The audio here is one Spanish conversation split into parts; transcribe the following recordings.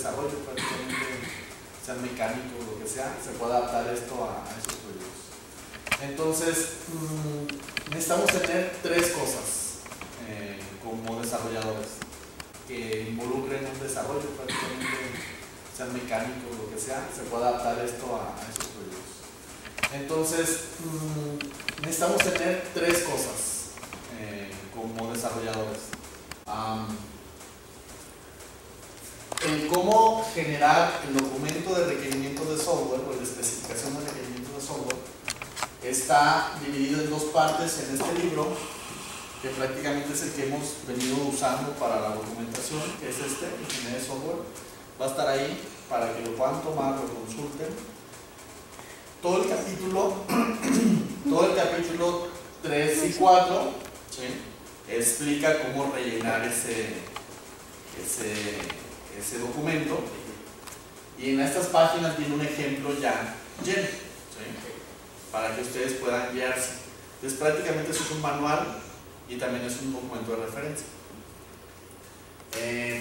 desarrollo prácticamente, sean mecánicos, lo que sea, se puede adaptar esto a esos proyectos. Entonces, necesitamos tener tres cosas como desarrolladores que involucren un desarrollo prácticamente, sean mecánicos, lo que sea, se puede adaptar esto a esos proyectos. Entonces, necesitamos tener tres cosas como desarrolladores. El cómo generar el documento de requerimientos de software o de especificación de requerimientos de software está dividido en dos partes en este libro, que prácticamente es el que hemos venido usando para la documentación, que es este, Ingeniería de Software. Va a estar ahí para que lo puedan tomar, lo consulten. Todo el capítulo 3 y 4 explica cómo rellenar ese documento, y en estas páginas viene un ejemplo ya lleno, para que ustedes puedan guiarse. Entonces prácticamente eso es un manual y también es un documento de referencia.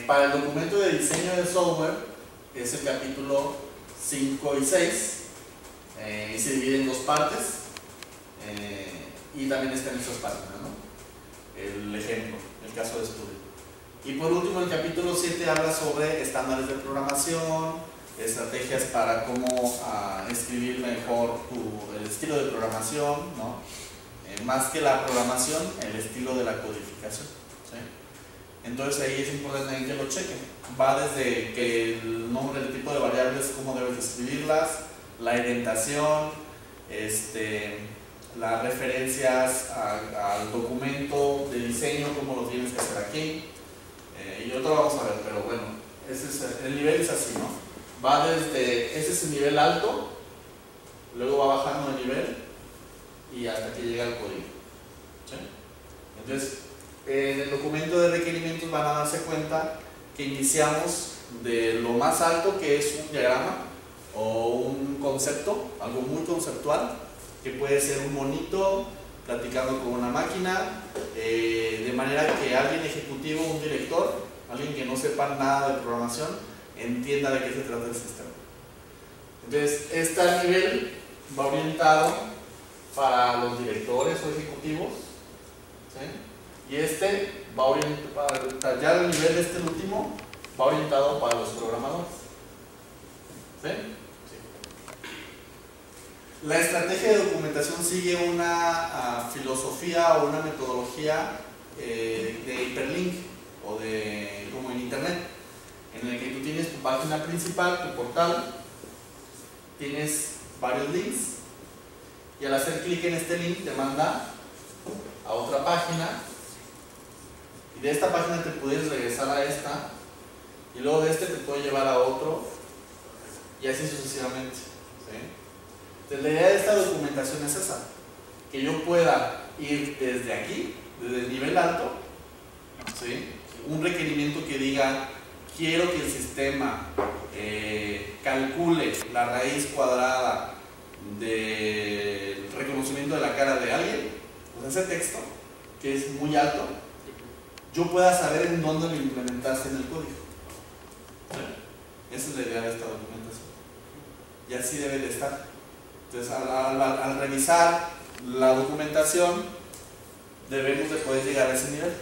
Para el documento de diseño de software es el capítulo 5 y 6, y se divide en dos partes, y también está en estas páginas, ¿no? El ejemplo, el caso de estudio. Y por último, el capítulo 7 habla sobre estándares de programación, estrategias para cómo escribir mejor el estilo de programación, ¿no? Más que la programación, el estilo de la codificación, ¿sí? Entonces ahí es importante que lo chequen. Va desde que el nombre, el tipo de variables, cómo debes escribirlas, la indentación, las referencias al documento de diseño, cómo lo tienes que hacer aquí. Y otro vamos a ver, pero bueno, el nivel es así, ¿no? Va desde, ese es el nivel alto, luego va bajando de nivel y hasta que llega al código, ¿sí? Entonces, en el documento de requerimientos van a darse cuenta que iniciamos de lo más alto, que es un diagrama o un concepto, algo muy conceptual, que puede ser un monito platicando con una máquina, de manera que alguien ejecutivo, un director, alguien que no sepa nada de programación, entienda de qué se trata el sistema. Entonces, este nivel va orientado para los directores o ejecutivos, ¿sí? Y este va orientado, para detallar el nivel de este último, va orientado para los programadores, ¿sí? La estrategia de documentación sigue una filosofía o una metodología de hiperlink, o de como en internet, en el que tú tienes tu página principal, tu portal, tienes varios links, y al hacer clic en este link te manda a otra página, y de esta página te puedes regresar a esta, y luego de este te puede llevar a otro, y así sucesivamente, ¿sí? Entonces, la idea de esta documentación es esa, que yo pueda ir desde aquí, desde el nivel alto, ¿sí? Un requerimiento que diga: quiero que el sistema calcule la raíz cuadrada del reconocimiento de la cara de alguien, pues ese texto, que es muy alto, yo pueda saber en dónde lo implementaste en el código, ¿sí? Esa es la idea de esta documentación, y así debe de estar. Entonces, al revisar la documentación, debemos de poder llegar a ese nivel.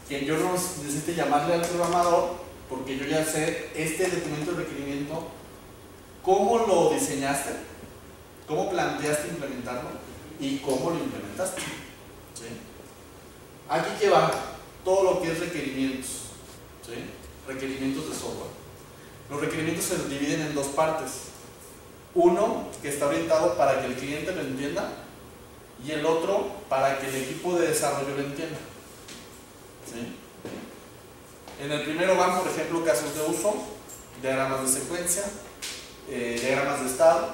Que yo no necesite llamarle al programador, porque yo ya sé este documento de requerimiento, cómo lo diseñaste, cómo planteaste implementarlo y cómo lo implementaste, ¿sí? Aquí que va todo lo que es requerimientos, ¿sí? Requerimientos de software. Los requerimientos se dividen en dos partes. Uno que está orientado para que el cliente lo entienda, y el otro para que el equipo de desarrollo lo entienda, ¿sí? En el primero van, por ejemplo, casos de uso, diagramas de secuencia, diagramas de estado,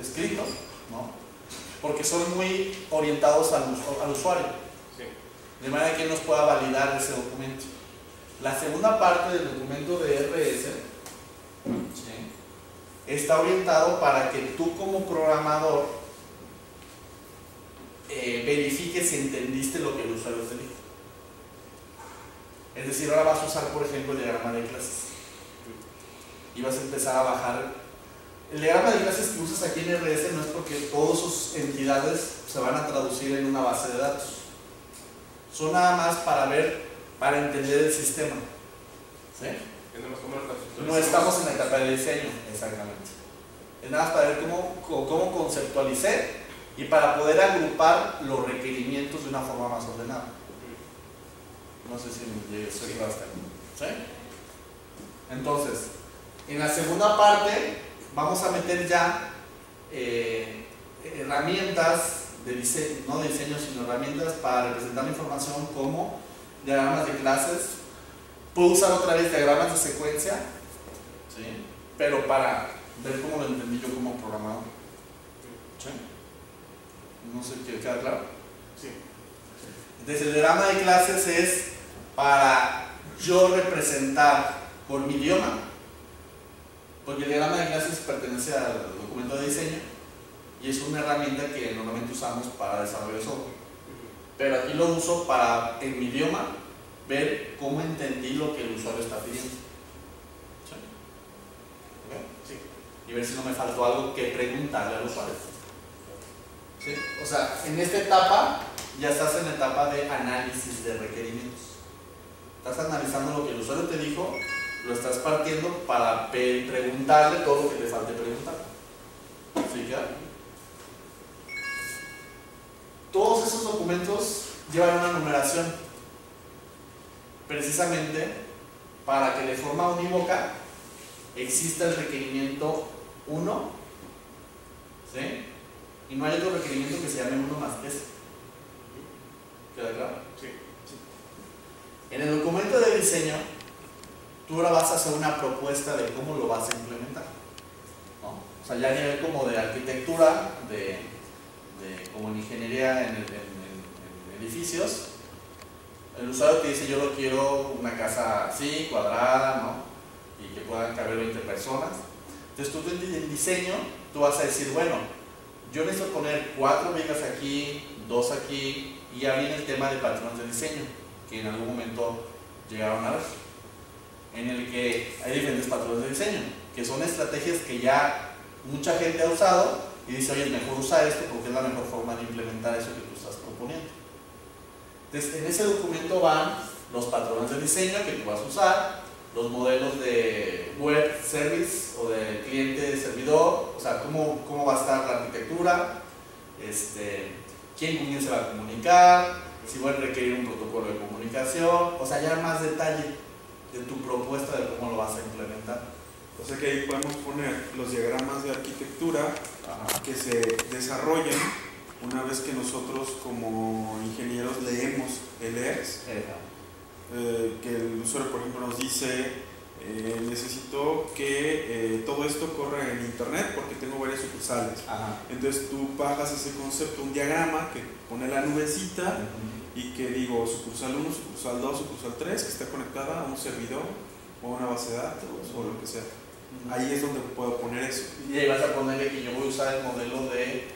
escrito, ¿no? Porque son muy orientados al usuario, sí, de manera que él nos pueda validar ese documento. La segunda parte del documento de RS, ¿sí?, está orientado para que tú como programador verifiques si entendiste lo que el usuario te dijo. Es decir, ahora vas a usar, por ejemplo, el diagrama de clases. y vas a empezar a bajar. El diagrama de clases que usas aquí en RS no es porque todas sus entidades se van a traducir en una base de datos. Son nada más para ver, para entender el sistema. ¿Sí? No estamos en la etapa de diseño, exactamente. Es nada más para ver cómo conceptualicé y para poder agrupar los requerimientos de una forma más ordenada. No sé si estoy claro hasta aquí. ¿Sí? Entonces, en la segunda parte vamos a meter ya herramientas de diseño, no de diseño, sino herramientas para representar la información como diagramas de clases. Puedo usar otra vez diagramas de secuencia, ¿sí? Pero para ver cómo lo entendí yo como programador. ¿Sí? No sé, ¿queda claro? Sí. Entonces el diagrama de clases es para yo representar por mi idioma, porque el diagrama de clases pertenece al documento de diseño y es una herramienta que normalmente usamos para desarrollo de software, pero aquí lo uso para, en mi idioma, ver cómo entendí lo que el usuario está pidiendo. ¿Sí? ¿Okay? Sí. Y ver si no me faltó algo que preguntarle al usuario. ¿Sí? O sea, en esta etapa ya estás en la etapa de análisis de requerimientos. Estás analizando lo que el usuario te dijo, lo estás partiendo para preguntarle todo lo que te falte preguntar. ¿Sí queda? Todos esos documentos llevan una numeración, precisamente para que de forma unívoca exista el requerimiento 1, ¿sí? Y no hay otro requerimiento que se llame 1 más que ese. ¿Queda claro? Sí. En el documento de diseño, tú ahora vas a hacer una propuesta de cómo lo vas a implementar, ¿no? O sea, ya a nivel como de arquitectura, como en ingeniería en edificios, el usuario te dice: yo lo quiero una casa así, cuadrada, ¿no? Y que puedan caber 20 personas. Entonces tú en diseño, tú vas a decir: bueno, yo necesito poner 4 vigas aquí, 2 aquí, y ya viene el tema de patrones de diseño, que en algún momento llegaron a ver, en el que hay diferentes patrones de diseño, que son estrategias que ya mucha gente ha usado y dice: oye, es mejor usar esto porque es la mejor forma de implementar eso que tú estás proponiendo. Entonces, en ese documento van los patrones de diseño que tú vas a usar, los modelos de web service o de cliente servidor, o sea, cómo va a estar la arquitectura, quién con quién se va a comunicar, si va a requerir un protocolo de comunicación, o sea, ya más detalle de tu propuesta de cómo lo vas a implementar. O sea que ahí podemos poner los diagramas de arquitectura que se desarrollen una vez que nosotros como ingenieros leemos el ERS, que el usuario, por ejemplo, nos dice: necesito que todo esto corra en internet porque tengo varias sucursales. Entonces tú bajas ese concepto, un diagrama que pone la nubecita y que digo sucursal 1, sucursal 2, sucursal 3, que está conectada a un servidor o a una base de datos o lo que sea. Ahí es donde puedo poner eso. Y ahí vas a ponerle que yo voy a usar el modelo de